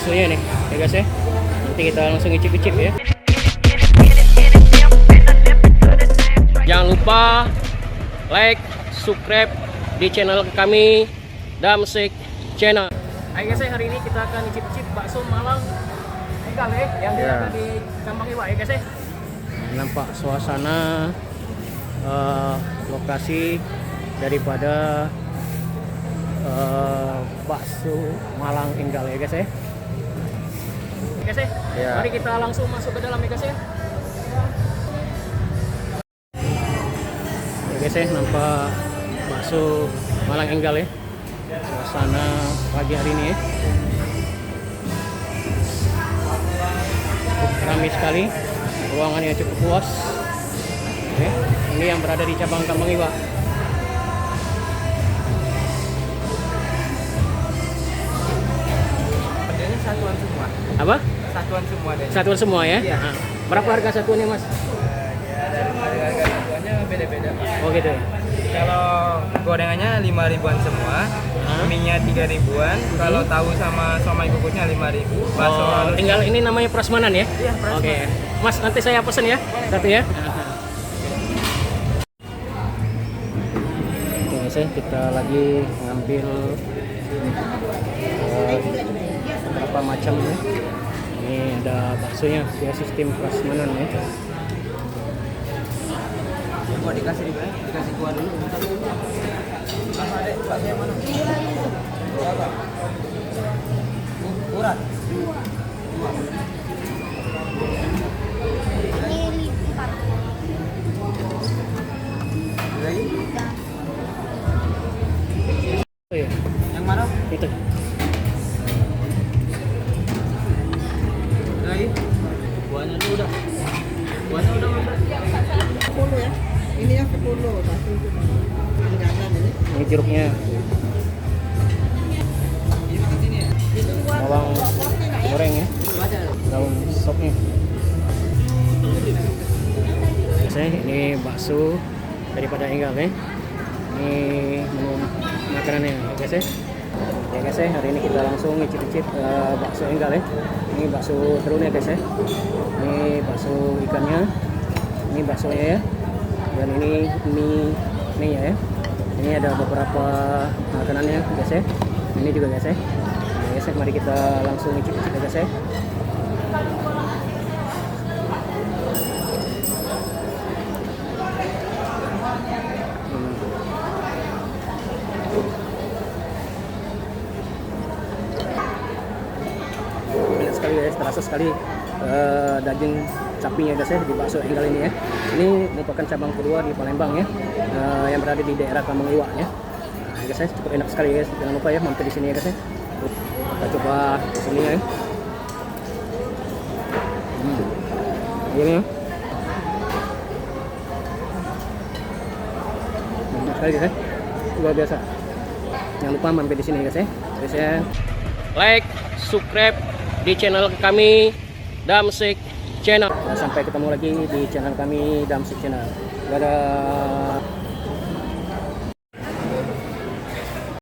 baksonya nih ya guys ya. Nanti kita langsung icip-icip ya. Jangan lupa like, subscribe di channel kami Damsik Channel. Hai guys ya, hari ini kita akan icip-icip bakso Malang Enggal ya, yang ada di Kambang Iwa ya guys ya. Nampak suasana lokasi daripada bakso Malang Enggal ya guys ya. Guys ya, mari kita langsung masuk ke dalam ya guys ya. Ya guys ya, nampak bakso Malang Enggal ya. Suasana pagi hari ini ya. Ramai sekali, ruangannya cukup luas. Oke, ini yang berada di cabang Kambang Iwa. Harganya satuan semua. Apa? Satuan semua deh. Satuan semua ya? Iya. Nah, berapa harga satuannya mas? Harga satuannya beda-beda. Oh gitu. Kalau gorengannya 5 ribuan semua, mie-nya 3 ribuan. Kalau tahu sama somai kukusnya 5 ribu. Bakso halus. Tinggal ini namanya prasmanan ya? Iya, prasmanan. Oke. Mas nanti saya pesen ya, satu ya. Oke guys ya, kita lagi ngambil beberapa macam ya. Ini ada baksonya ya, sistem prasmanan ya. Mau dikasih di mana? Dikasih kuah dulu. Bakso yang mana? Urat. Lagi? Oh, iya. Yang mana? Itu. Lagi? Buahnya tuh udah. Buahnya udah ngambil. 10 ya. Ini yang 10 satu itu. Jangan ini. Ini jeruknya. Bawang goreng ya. Daun sopnya. Saya ini bakso daripada Enggal ya. Ini menu makanannya ya guys ya. Ya guys ya, hari ini kita langsung ngicip-icip bakso Enggal ya. Ini bakso terunnya guys ya. Ini bakso ikannya. Ini baksonya ya. Dan ini mie ya. Ini ada beberapa makanannya guys ya. Ini juga guys ya. Nah, guys ya, mari kita langsung icip-icip ya guys ya. Enak sekali guys, terasa sekali daging sapinya guys ya di bakso Enggal ini ya. Ini merupakan cabang kedua di Palembang ya, yang berada di daerah Kambang Iwa ya. Nah, guys ya, cukup enak sekali guys. Jangan lupa ya mampir di sini ya guys ya. Kita coba sini ya. Ini ya. Enak sekali guys ya. Luar biasa. Jangan lupa mampir di sini guys ya. Guys ya. Like, subscribe di channel kami Damsik Channel. Sampai ketemu lagi di channel kami Damsik Channel. Dadah.